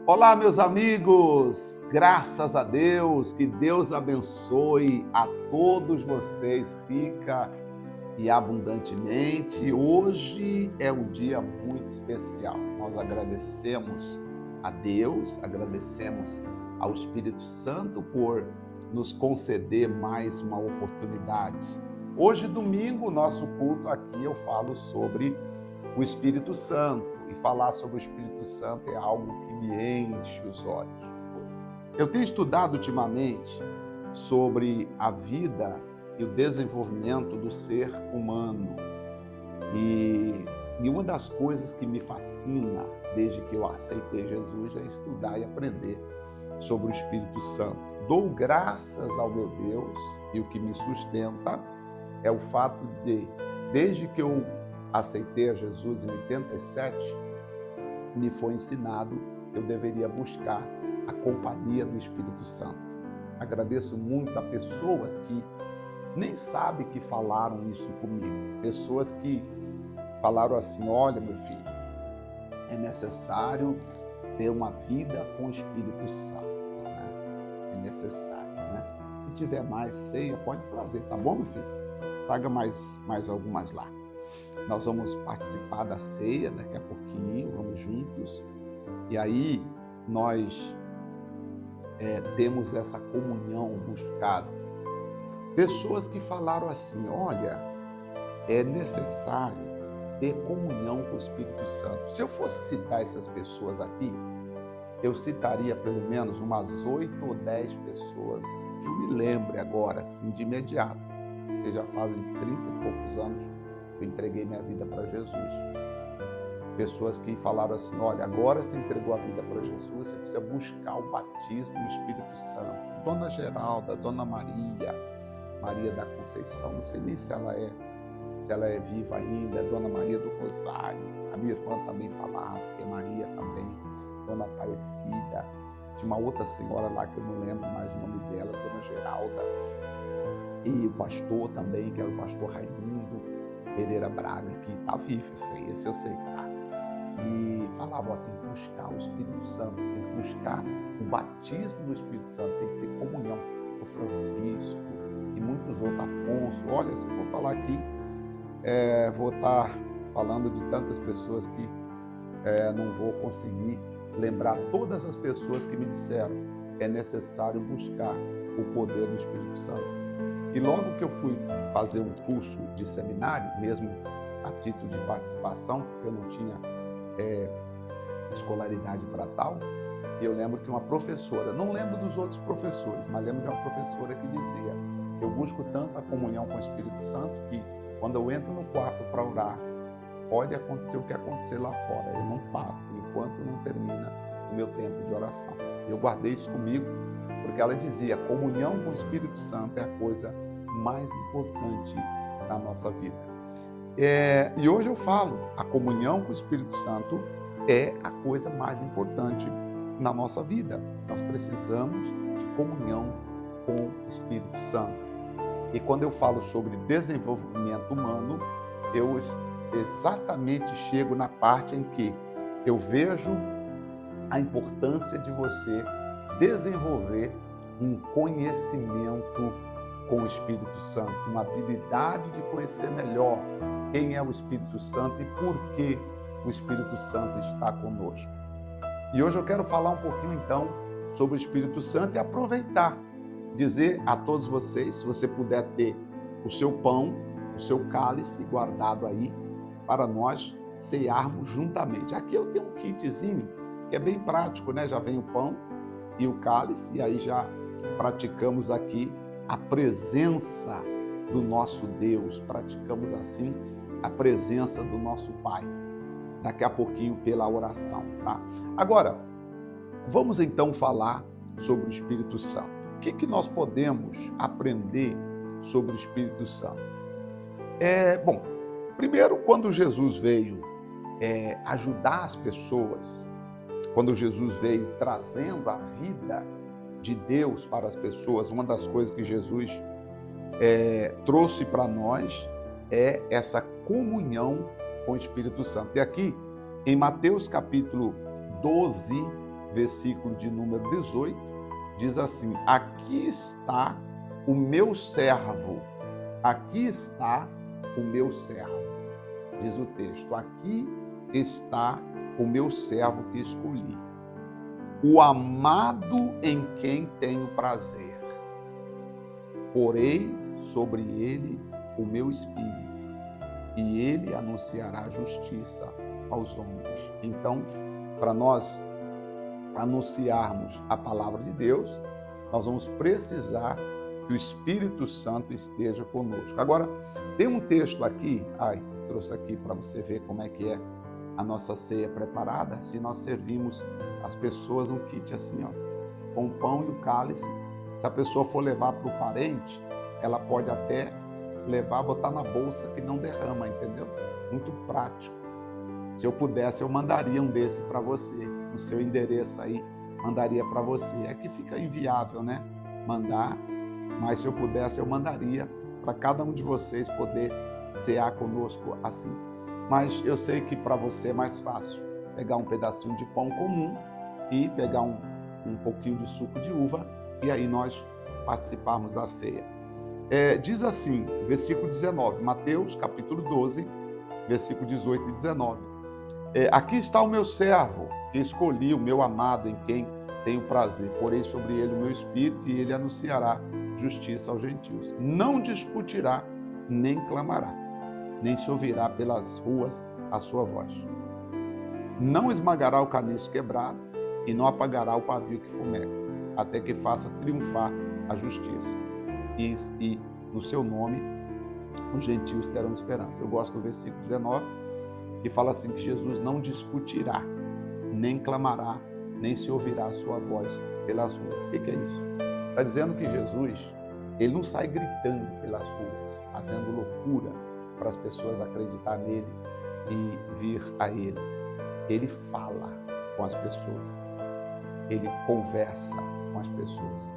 Olá, meus amigos! Graças a Deus, que Deus abençoe a todos vocês rica e abundantemente. Hoje é um dia muito especial. Nós agradecemos a Deus, agradecemos ao Espírito Santo por nos conceder mais uma oportunidade. Hoje, domingo, nosso culto aqui eu falo sobre o Espírito Santo. E falar sobre o Espírito Santo é algo que me enche os olhos. Eu tenho estudado ultimamente sobre a vida e o desenvolvimento do ser humano. E uma das coisas que me fascina desde que eu aceitei Jesus é estudar e aprender sobre o Espírito Santo. Dou graças ao meu Deus e o que me sustenta é o fato de, desde que eu aceitei a Jesus em 87, me foi ensinado que eu deveria buscar a companhia do Espírito Santo. Agradeço muito a pessoas que nem sabem que falaram isso comigo. Pessoas que falaram assim: olha, meu filho, é necessário ter uma vida com o Espírito Santo. Né? É necessário, né? Se tiver mais ceia, pode trazer, tá bom, meu filho? Traga mais algumas lá. Nós vamos participar da ceia daqui a pouquinho, vamos juntos. E aí nós temos essa comunhão buscada. Pessoas que falaram assim: olha, é necessário ter comunhão com o Espírito Santo. Se eu fosse citar essas pessoas aqui, eu citaria pelo menos umas 8 ou 10 pessoas que eu me lembre agora, assim, de imediato, porque já fazem 30 e poucos anos eu entreguei minha vida para Jesus. Pessoas que falaram assim: olha, agora você entregou a vida para Jesus, você precisa buscar o batismo do Espírito Santo. Dona Geralda, Dona Maria da Conceição, não sei nem se ela é viva ainda, Dona Maria do Rosário, a minha irmã também falava, que é Maria também, Dona Aparecida, tinha uma outra senhora lá que eu não lembro mais o nome dela, Dona Geralda, e o pastor também, que era o pastor Raimundo Pereira Braga, que está vivo, esse eu sei que está. E falava: tem que buscar o Espírito Santo, tem que buscar o batismo do Espírito Santo, tem que ter comunhão com o Francisco e muitos outros, Afonso. Olha, se eu for falar aqui, vou estar falando de tantas pessoas que não vou conseguir lembrar todas as pessoas que me disseram que é necessário buscar o poder do Espírito Santo. E logo que eu fui fazer um curso de seminário, mesmo a título de participação, porque eu não tinha escolaridade para tal, e eu lembro que uma professora, não lembro dos outros professores, mas lembro de uma professora que dizia: eu busco tanto a comunhão com o Espírito Santo que quando eu entro no quarto para orar, pode acontecer o que acontecer lá fora, eu não paro enquanto não termina o meu tempo de oração. Eu guardei isso comigo, porque ela dizia: a comunhão com o Espírito Santo é a coisa mais importante da nossa vida. E hoje eu falo, a comunhão com o Espírito Santo é a coisa mais importante na nossa vida. Nós precisamos de comunhão com o Espírito Santo. E quando eu falo sobre desenvolvimento humano, eu exatamente chego na parte em que eu vejo a importância de você desenvolver um conhecimento com o Espírito Santo, uma habilidade de conhecer melhor quem é o Espírito Santo e por que o Espírito Santo está conosco. E hoje eu quero falar um pouquinho então sobre o Espírito Santo e aproveitar, dizer a todos vocês, se você puder ter o seu pão, o seu cálice guardado aí, para nós cearmos juntamente. Aqui eu tenho um kitzinho que é bem prático, né? Já vem o pão e o cálice, e aí já praticamos aqui a presença do nosso Deus, praticamos assim a presença do nosso Pai, daqui a pouquinho pela oração, tá? Agora, vamos então falar sobre o Espírito Santo. O que nós podemos aprender sobre o Espírito Santo? Bom, primeiro, quando Jesus veio ajudar as pessoas, quando Jesus veio trazendo a vida de Deus para as pessoas, uma das coisas que Jesus trouxe para nós é essa comunhão com o Espírito Santo. E aqui, em Mateus capítulo 12, versículo de número 18, diz assim: aqui está o meu servo, aqui está o meu servo, diz o texto, aqui está o meu servo que escolhi, o amado em quem tenho prazer. Porei sobre ele o meu espírito, e ele anunciará justiça aos homens. Então, para nós anunciarmos a palavra de Deus, nós vamos precisar que o Espírito Santo esteja conosco. Agora, tem um texto aqui, trouxe aqui para você ver como é que é a nossa ceia preparada. Se nós servimos as pessoas um kit assim, ó, com o pão e o cálice. Se a pessoa for levar para o parente, ela pode até levar, botar na bolsa que não derrama, entendeu? Muito prático. Se eu pudesse, eu mandaria um desse para você, no seu endereço aí, mandaria para você. É que fica inviável, né? Mandar, mas se eu pudesse, eu mandaria para cada um de vocês poder cear conosco assim. Mas eu sei que para você é mais fácil pegar um pedacinho de pão comum e pegar um pouquinho de suco de uva e aí nós participarmos da ceia. Diz assim, versículo 19, Mateus capítulo 12, versículo 18 e 19. Aqui está o meu servo, que escolhi, o meu amado, em quem tenho prazer. Porei sobre ele o meu espírito e ele anunciará justiça aos gentios. Não discutirá, nem clamará, nem se ouvirá pelas ruas a sua voz. Não esmagará o caniço quebrado e não apagará o pavio que fumeca, até que faça triunfar a justiça. E no seu nome os gentios terão esperança. Eu gosto do versículo 19, que fala assim, que Jesus não discutirá, nem clamará, nem se ouvirá a sua voz pelas ruas. O que é isso? Está dizendo que Jesus, ele não sai gritando pelas ruas, fazendo loucura para as pessoas acreditar nele e vir a ele. Ele fala com as pessoas, ele conversa com as pessoas.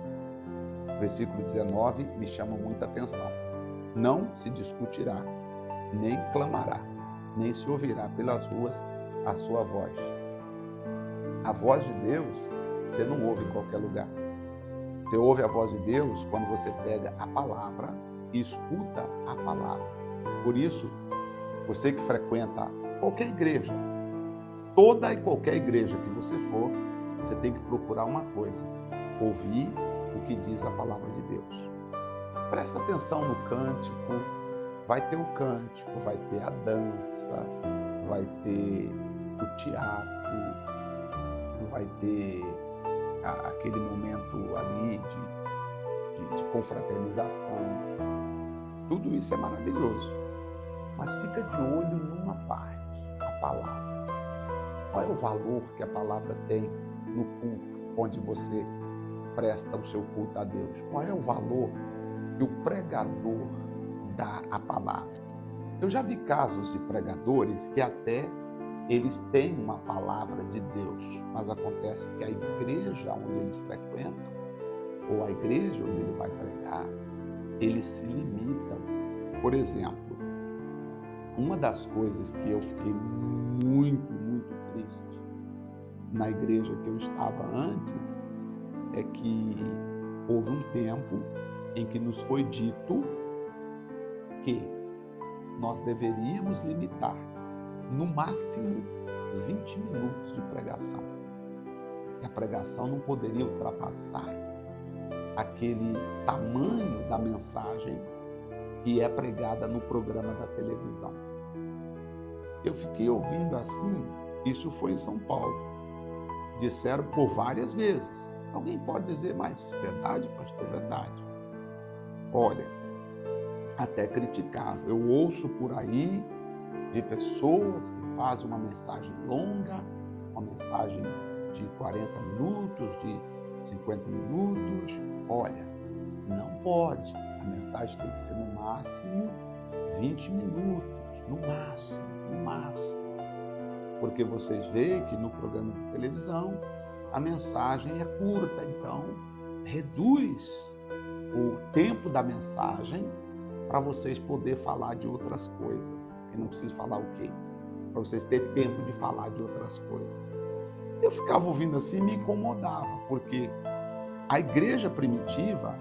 O versículo 19 me chama muita atenção. Não se discutirá, nem clamará, nem se ouvirá pelas ruas a sua voz. A voz de Deus, você não ouve em qualquer lugar. Você ouve a voz de Deus quando você pega a palavra e escuta a palavra. Por isso, você que frequenta qualquer igreja, toda e qualquer igreja que você for, você tem que procurar uma coisa: ouvir o que diz a palavra de Deus. Presta atenção no cântico, vai ter o cântico, vai ter a dança, vai ter o teatro, vai ter aquele momento ali de confraternização. Tudo isso é maravilhoso, mas fica de olho numa parte, a palavra. Qual é o valor que a palavra tem no culto, onde você presta o seu culto a Deus? Qual é o valor que o pregador dá à palavra? Eu já vi casos de pregadores que até eles têm uma palavra de Deus, mas acontece que a igreja onde eles frequentam, ou a igreja onde ele vai pregar, eles se limitam. Por exemplo, uma das coisas que eu fiquei muito triste na igreja que eu estava antes é que houve um tempo em que nos foi dito que nós deveríamos limitar no máximo 20 minutos de pregação. E a pregação não poderia ultrapassar aquele tamanho da mensagem que é pregada no programa da televisão. Eu fiquei ouvindo assim, isso foi em São Paulo. Disseram por várias vezes. Alguém pode dizer, mas verdade, pastor, verdade? Olha, até criticar. Eu ouço por aí de pessoas que fazem uma mensagem longa, uma mensagem de 40 minutos, de 50 minutos. Olha, não pode. A mensagem tem que ser no máximo 20 minutos, no máximo. Porque vocês veem que no programa de televisão a mensagem é curta, então reduz o tempo da mensagem para vocês poderem falar de outras coisas. Que não precisa falar o quê? Para vocês terem tempo de falar de outras coisas. Eu ficava ouvindo assim e me incomodava, porque a igreja primitiva,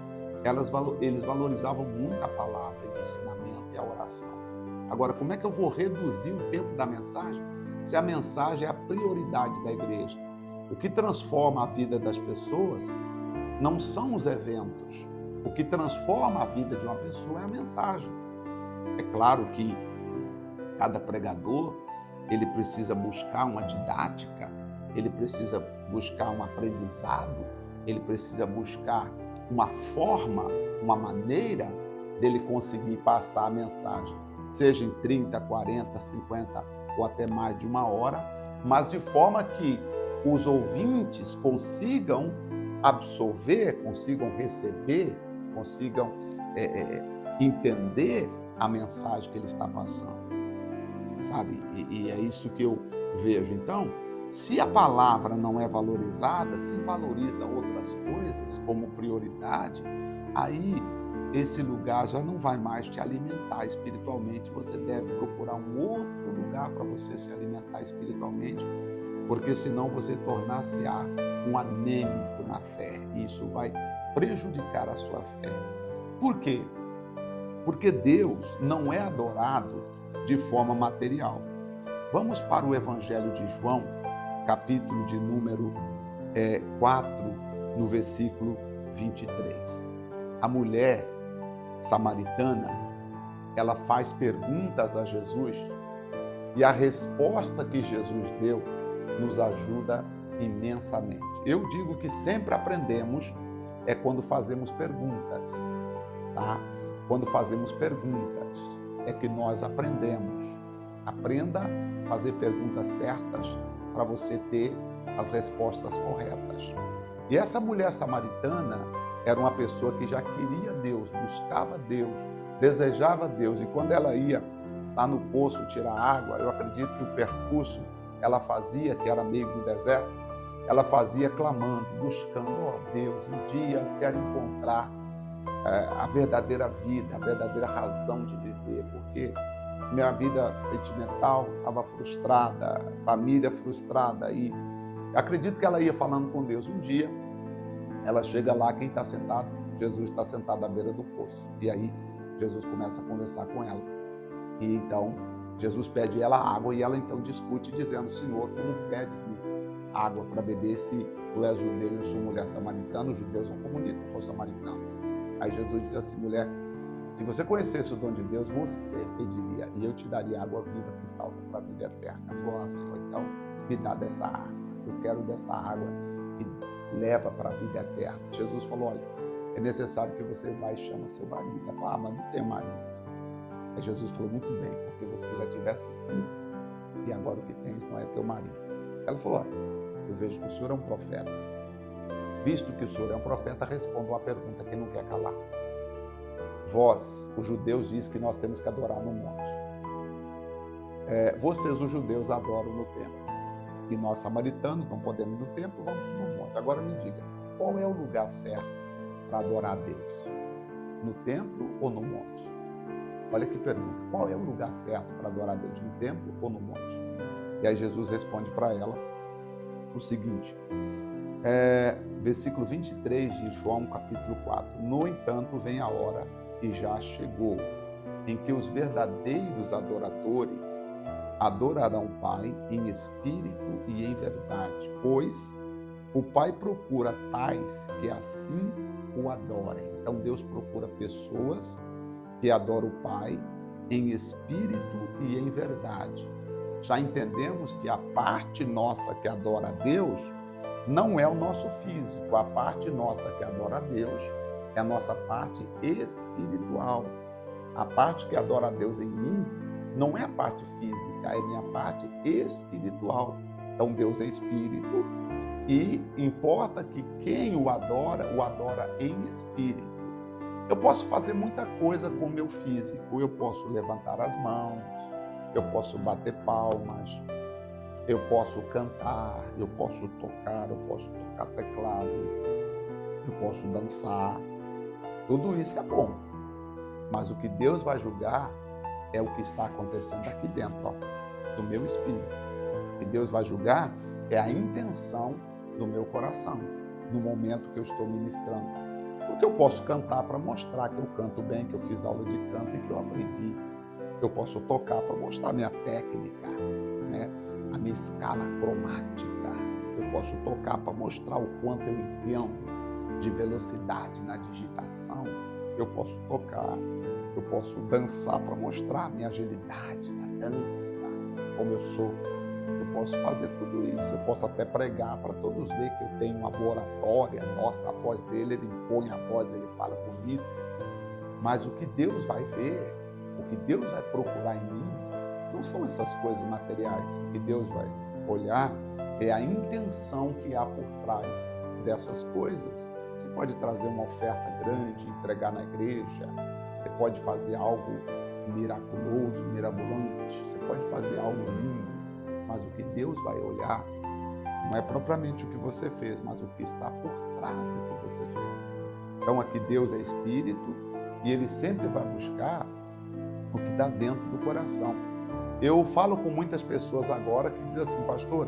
eles valorizavam muito a palavra e o ensinamento e a oração. Agora, como é que eu vou reduzir o tempo da mensagem se a mensagem é a prioridade da igreja? O que transforma a vida das pessoas não são os eventos. O que transforma a vida de uma pessoa é a mensagem. É claro que cada pregador, ele precisa buscar uma didática, ele precisa buscar um aprendizado, ele precisa buscar uma forma, uma maneira dele conseguir passar a mensagem, seja em 30, 40, 50 ou até mais de uma hora, mas de forma que os ouvintes consigam absorver, consigam receber, consigam entender a mensagem que ele está passando, sabe? E é isso que eu vejo. Então, se a palavra não é valorizada, se valoriza outras coisas como prioridade, aí esse lugar já não vai mais te alimentar espiritualmente. Você deve procurar um outro lugar para você se alimentar espiritualmente, porque senão você tornar-se-á um anêmico na fé. E isso vai prejudicar a sua fé. Por quê? Porque Deus não é adorado de forma material. Vamos para o Evangelho de João, capítulo de número 4, no versículo 23. A mulher samaritana, ela faz perguntas a Jesus e a resposta que Jesus deu nos ajuda imensamente. Eu digo que sempre aprendemos quando fazemos perguntas, tá? Quando fazemos perguntas é que nós aprendemos. Aprenda a fazer perguntas certas para você ter as respostas corretas. E essa mulher samaritana era uma pessoa que já queria Deus, buscava Deus, desejava Deus. E quando ela ia lá no poço tirar água, eu acredito que o percurso ela fazia, que era meio do deserto, ela fazia clamando, buscando, Deus, um dia eu quero encontrar a verdadeira vida, a verdadeira razão de viver, porque minha vida sentimental estava frustrada, família frustrada, e acredito que ela ia falando com Deus. Um dia, ela chega lá, quem está sentado? Jesus está sentado à beira do poço, e aí Jesus começa a conversar com ela, e então Jesus pede ela água, e ela então discute, dizendo, Senhor, tu não pedes-me água para beber se tu és judeu e eu sou mulher samaritana, os judeus não comunicam com os samaritanos. Aí Jesus disse assim, mulher, se você conhecesse o dom de Deus, você pediria, e eu te daria água viva que salta para a vida eterna. Ela falou, Senhor, então me dá dessa água, eu quero dessa água que leva para a vida eterna. Jesus falou, olha, é necessário que você vá e chama seu marido. Ela falou, mas não tem marido. Aí Jesus falou, muito bem, porque você já tivesse 5, e agora o que tens não é teu marido. Ela falou, olha, eu vejo que o senhor é um profeta. Visto que o senhor é um profeta, responda uma pergunta que não quer calar. Vós, os judeus, diz que nós temos que adorar no monte. Vocês, os judeus, adoram no templo. E nós, samaritanos, não podemos ir no templo, vamos no monte. Agora me diga, qual é o lugar certo para adorar a Deus? No templo ou no monte? Olha que pergunta. Qual é o lugar certo para adorar a Deus? No templo ou no monte? E aí Jesus responde para ela o seguinte, versículo 23 de João, capítulo 4. No entanto, vem a hora, e já chegou, em que os verdadeiros adoradores adorarão o Pai em espírito e em verdade, pois o Pai procura tais que assim o adorem. Então Deus procura pessoas que adoram o Pai em espírito e em verdade. Já entendemos que a parte nossa que adora a Deus não é o nosso físico. A parte nossa que adora a Deus é a nossa parte espiritual. A parte que adora a Deus em mim não é a parte física, é a minha parte espiritual. Então Deus é espírito e importa que quem o adora em espírito. Eu posso fazer muita coisa com o meu físico, eu posso levantar as mãos, eu posso bater palmas, eu posso cantar, eu posso tocar teclado, eu posso dançar. Tudo isso é bom. Mas o que Deus vai julgar é o que está acontecendo aqui dentro, do meu espírito. O que Deus vai julgar é a intenção do meu coração, no momento que eu estou ministrando. Porque eu posso cantar para mostrar que eu canto bem, que eu fiz aula de canto e que eu aprendi. Eu posso tocar para mostrar minha técnica, né? A minha escala cromática. Eu posso tocar para mostrar o quanto eu entendo de velocidade na digitação. Eu posso tocar, eu posso dançar para mostrar a minha agilidade na dança, como eu sou. Eu posso fazer tudo isso. Eu posso até pregar para todos verem que eu tenho uma boa oratória. Nossa, a voz dele, ele impõe a voz, ele fala bonito. Mas o que Deus vai ver, o que Deus vai procurar em mim, não são essas coisas materiais. O que Deus vai olhar é a intenção que há por trás dessas coisas. Você pode trazer uma oferta grande, entregar na igreja. Você pode fazer algo miraculoso, mirabolante. Você pode fazer algo lindo. Mas o que Deus vai olhar não é propriamente o que você fez, mas o que está por trás do que você fez. Então aqui Deus é Espírito e Ele sempre vai buscar o que está dentro do coração. Eu falo com muitas pessoas agora que dizem assim, pastor,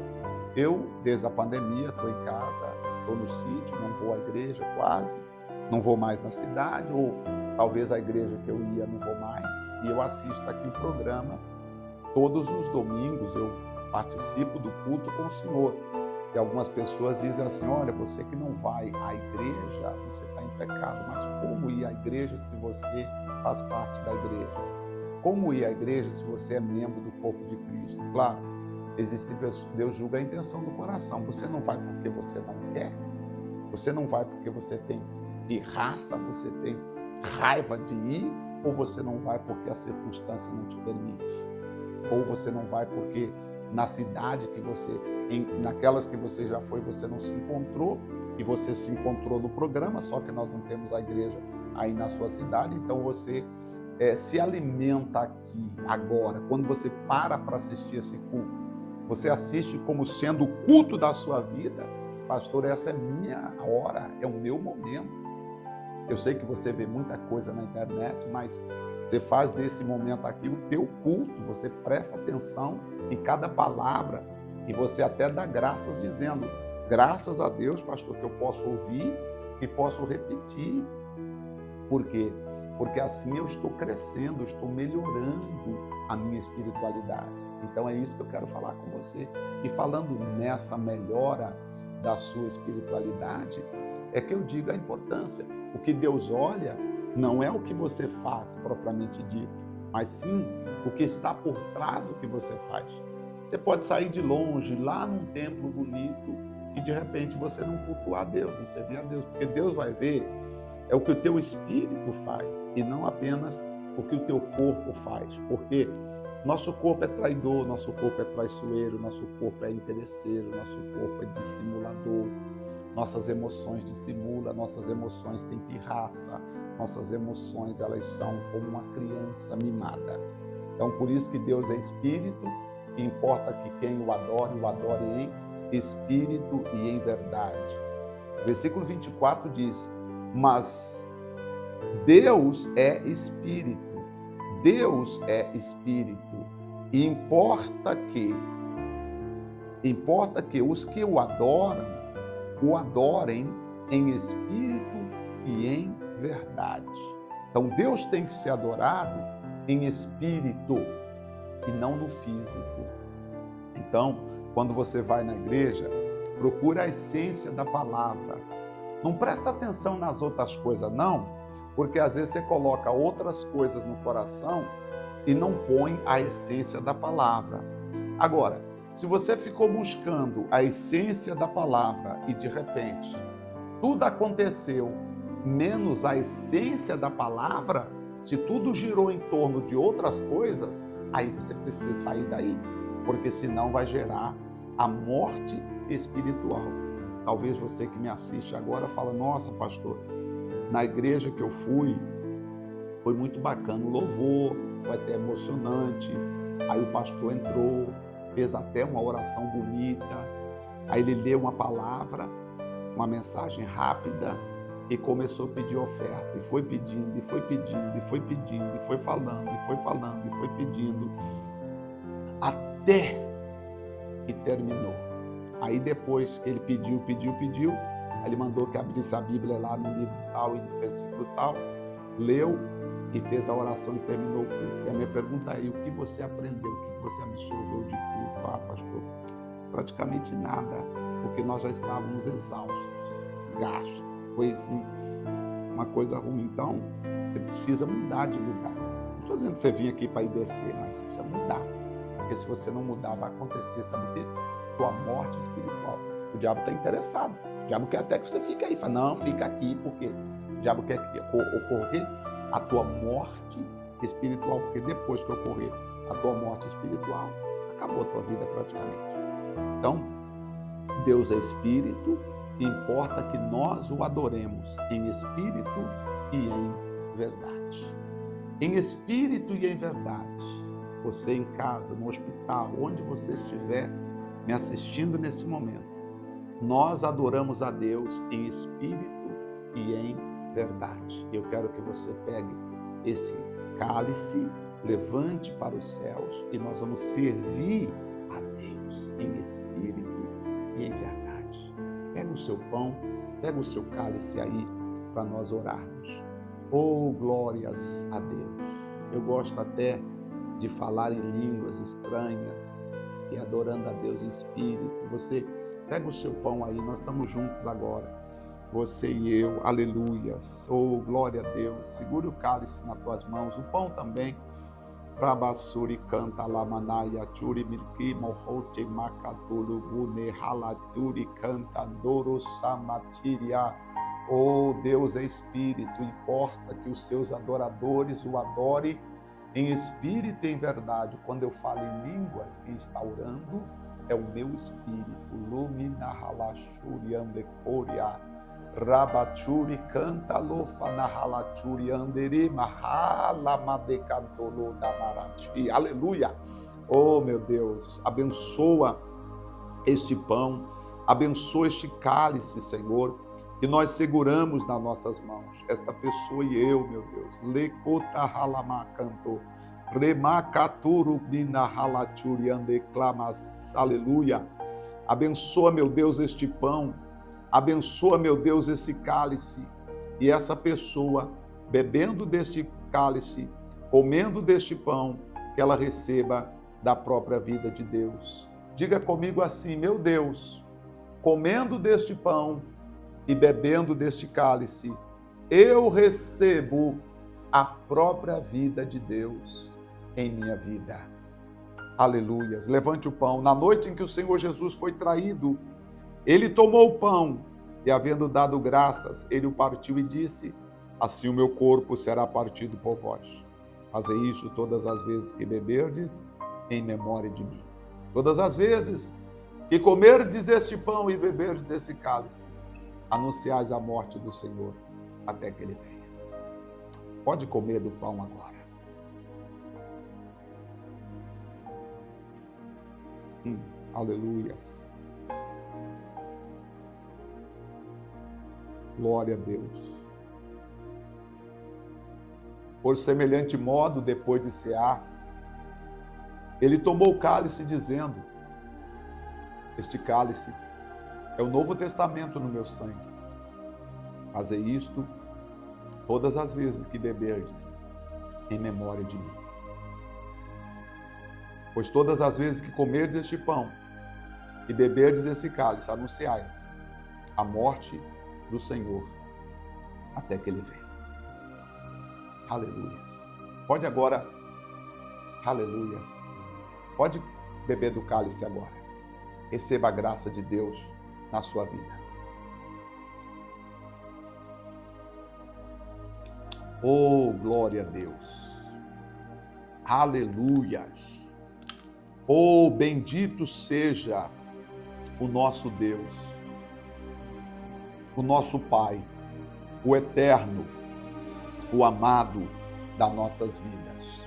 eu desde a pandemia estou em casa, estou no sítio, não vou à igreja quase, não vou mais na cidade, ou talvez a igreja que eu ia não vou mais, e eu assisto aqui o programa todos os domingos, eu participo do culto com o Senhor. E algumas pessoas dizem assim, olha, você que não vai à igreja, você está em pecado. Mas como ir à igreja se você faz parte da igreja? Como ir à igreja se você é membro do corpo de Cristo? Claro, existem pessoas, Deus julga a intenção do coração. Você não vai porque você não quer. Você não vai porque você tem pirraça, você tem raiva de ir, ou você não vai porque a circunstância não te permite. Ou você não vai porque na cidade que você, naquelas que você já foi, você não se encontrou, e você se encontrou no programa, só que nós não temos a igreja aí na sua cidade, então você se alimenta aqui, agora. Quando você para assistir esse culto, você assiste como sendo o culto da sua vida. Pastor, essa é minha hora, é o meu momento. Eu sei que você vê muita coisa na internet, mas você faz desse momento aqui o teu culto, você presta atenção em cada palavra e você até dá graças dizendo, graças a Deus, pastor, que eu posso ouvir e posso repetir. Por quê? Porque assim eu estou crescendo, eu estou melhorando a minha espiritualidade. Então é isso que eu quero falar com você. E falando nessa melhora da sua espiritualidade, é que eu digo a importância. O que Deus olha não é o que você faz propriamente dito, mas sim o que está por trás do que você faz. Você pode sair de longe, lá num templo bonito, e de repente você não cultuar a Deus, não servir a Deus, porque Deus vai ver é o que o teu espírito faz, e não apenas o que o teu corpo faz, porque nosso corpo é traidor, nosso corpo é traiçoeiro, nosso corpo é interesseiro, nosso corpo é dissimulador, nossas emoções dissimulam, nossas emoções têm pirraça, nossas emoções elas são como uma criança mimada. Então por isso que Deus é espírito, e importa que quem o adore em espírito e em verdade. O versículo 24 diz, mas Deus é espírito, Deus é espírito, e importa que os que o adorem em espírito e em verdade. Então Deus tem que ser adorado em espírito e não no físico. Então, quando você vai na igreja, procura a essência da palavra. Não presta atenção nas outras coisas, não, porque às vezes você coloca outras coisas no coração e não põe a essência da palavra. Agora, se você ficou buscando a essência da palavra e de repente tudo aconteceu menos a essência da palavra, se tudo girou em torno de outras coisas, aí você precisa sair daí, porque senão vai gerar a morte espiritual. Talvez você que me assiste agora fala, nossa pastor, na igreja que eu fui, foi muito bacana o louvor, foi até emocionante, aí o pastor entrou, fez até uma oração bonita, aí ele leu uma palavra, uma mensagem rápida e começou a pedir oferta, e foi pedindo, e foi pedindo, e foi pedindo, e foi falando, e foi falando, e foi pedindo, até que terminou. Aí depois que ele pediu, aí ele mandou que abrisse a Bíblia lá no livro tal e no versículo tal, leu e fez a oração e terminou o culto. E a minha pergunta é: o que você aprendeu, o que você absorveu de culto? Ah, pastor, praticamente nada, porque nós já estávamos exaustos, gastos, foi assim, uma coisa ruim. Então, você precisa mudar de lugar. Não estou dizendo que você vinha aqui para ir descer, mas você precisa mudar. Porque se você não mudar, vai acontecer, sabe o quê? Tua morte espiritual. O diabo está interessado. O diabo quer até que você fique aí. Fala, não, fica aqui, porque o diabo quer que ocorrer a tua morte espiritual, porque depois que ocorrer a tua morte espiritual, acabou a tua vida praticamente. Então, Deus é espírito e importa que nós o adoremos em espírito e em verdade. Em espírito e em verdade. Você em casa, no hospital, onde você estiver me assistindo nesse momento, nós adoramos a Deus em espírito e em verdade. Eu quero que você pegue esse cálice, levante para os céus e nós vamos servir a Deus em espírito e em verdade. Pega o seu pão, pega o seu cálice aí para nós orarmos. Oh, glórias a Deus. Eu gosto até de falar em línguas estranhas e adorando a Deus em espírito. Você pega o seu pão aí, nós estamos juntos agora. Você e eu, aleluias. Oh, glória a Deus. Segure o cálice nas tuas mãos, o pão também. Rabassuri canta lamanaya churi milki mohote makatulu gune halaturi canta doro samatiria. Oh, Deus é espírito, importa que os seus adoradores o adorem em espírito e em verdade. Quando eu falo em línguas, quem está orando é o meu espírito. Lumina halashuri ambekoria. Rabachuri canta lofana halachuri andere mahala madecantolo da marati. Aleluia! Oh, meu Deus, abençoa este pão, abençoa este cálice, Senhor, que nós seguramos nas nossas mãos. Esta pessoa e eu, meu Deus. Lekota halama canto. Remakaturu bina halachuri ande clamas. Aleluia! Abençoa, meu Deus, este pão. Abençoa, meu Deus, esse cálice e essa pessoa, bebendo deste cálice, comendo deste pão, que ela receba da própria vida de Deus. Diga comigo assim: meu Deus, comendo deste pão e bebendo deste cálice, eu recebo a própria vida de Deus em minha vida. Aleluias. Levante o pão. Na noite em que o Senhor Jesus foi traído, ele tomou o pão e, havendo dado graças, ele o partiu e disse: assim o meu corpo será partido por vós. Fazei isso todas as vezes que beberdes, em memória de mim. Todas as vezes que comerdes este pão e beberdes esse cálice, anunciais a morte do Senhor até que ele venha. Pode comer do pão agora. Aleluias. Glória a Deus. Por semelhante modo, depois de cear, ele tomou o cálice dizendo: este cálice é o Novo Testamento no meu sangue. Fazei isto todas as vezes que beberdes, em memória de mim. Pois todas as vezes que comerdes este pão e beberdes esse cálice, anunciais a morte do Senhor até que ele venha. Aleluias. Pode agora, aleluias. Pode beber do cálice agora. Receba a graça de Deus na sua vida. Oh, glória a Deus. Aleluias. Oh, bendito seja o nosso Deus, o nosso Pai, o eterno, o amado das nossas vidas.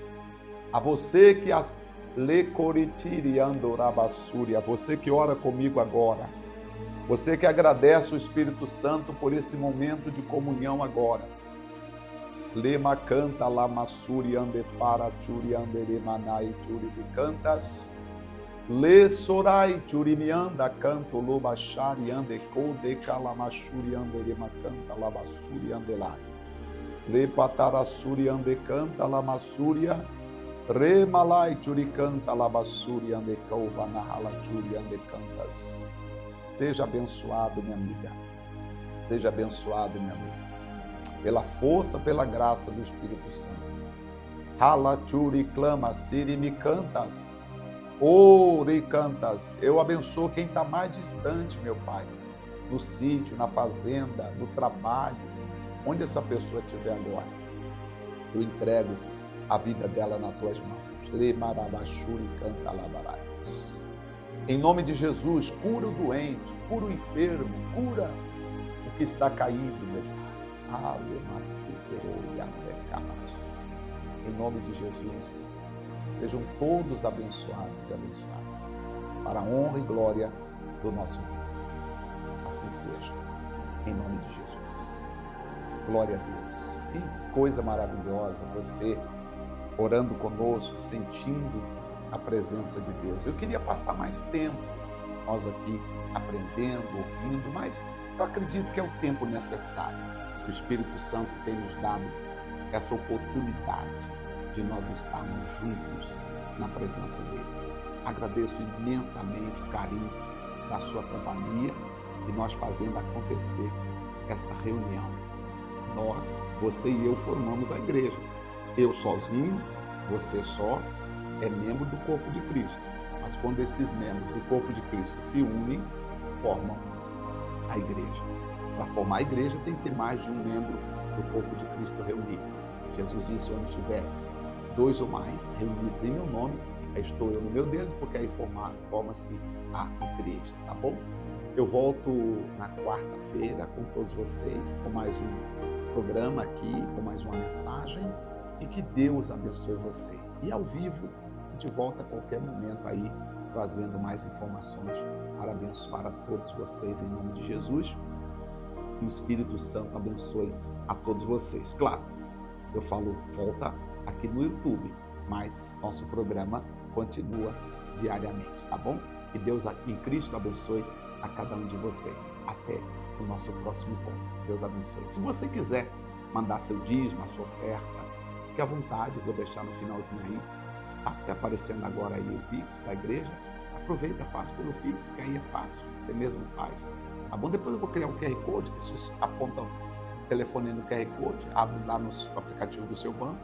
A você que as lecoritiri andorabassuri, a você que ora comigo agora, você que agradece o Espírito Santo por esse momento de comunhão agora. Lema canta lamassuri andefara churi anderemanai churi de cantas. Le sorai churimianda canto lobachari ande kode kalamashuri ande remakanta labasuri ande lá. Le patarasuri ande canta lamassuria. Re malai churicanta labassuri ande couva nahala churi ande cantas. Seja abençoado, minha amiga. Seja abençoado, minha amiga. Pela força, pela graça do Espírito Santo. Hala churi clama, siri me cantas. Ore cantas. Eu abençoo quem está mais distante, meu Pai. No sítio, na fazenda, no trabalho. Onde essa pessoa estiver agora. Eu entrego a vida dela nas tuas mãos. Lemarabachuri canta labarai. Em nome de Jesus, cura o doente, cura o enfermo, cura o que está caído, meu Pai. Em nome de Jesus, sejam todos abençoados e abençoadas, para a honra e glória do nosso Deus. Assim seja, em nome de Jesus. Glória a Deus. Que coisa maravilhosa você orando conosco, sentindo a presença de Deus. Eu queria passar mais tempo, nós aqui aprendendo, ouvindo, mas eu acredito que é o tempo necessário. O Espírito Santo tem nos dado essa oportunidade de nós estarmos juntos na presença dele. Agradeço imensamente o carinho da sua companhia e nós fazendo acontecer essa reunião. Nós, você e eu, formamos a igreja. Eu sozinho, você só, é membro do corpo de Cristo. Mas quando esses membros do corpo de Cristo se unem, formam a igreja. Para formar a igreja tem que ter mais de um membro do corpo de Cristo reunido. Jesus disse, onde estiver 2 ou mais reunidos em meu nome, aí estou eu no meu deles, porque aí forma-se a igreja, tá bom? Eu volto na quarta-feira com todos vocês, com mais um programa aqui, com mais uma mensagem, e que Deus abençoe você. E ao vivo, a gente volta a qualquer momento aí, trazendo mais informações para abençoar a todos vocês em nome de Jesus. Que o Espírito Santo abençoe a todos vocês. Claro, eu falo, volta aqui no YouTube, mas nosso programa continua diariamente, tá bom? Que Deus em Cristo abençoe a cada um de vocês. Até o nosso próximo encontro. Deus abençoe. Se você quiser mandar seu dízimo, a sua oferta, fique à vontade, eu vou deixar no finalzinho aí. Está aparecendo agora aí o Pix da igreja. Aproveita, faz pelo Pix, que aí é fácil, você mesmo faz. Tá bom? Depois eu vou criar um QR Code, que você aponta o telefone no QR Code, abre lá no aplicativo do seu banco,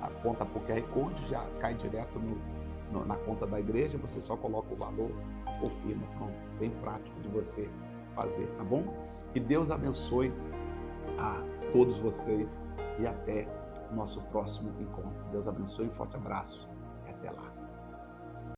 aponta para o QR Code, já cai direto na conta da igreja, você só coloca o valor, confirma, pronto, bem prático de você fazer, tá bom? Que Deus abençoe a todos vocês e até o nosso próximo encontro. Deus abençoe, um forte abraço e até lá.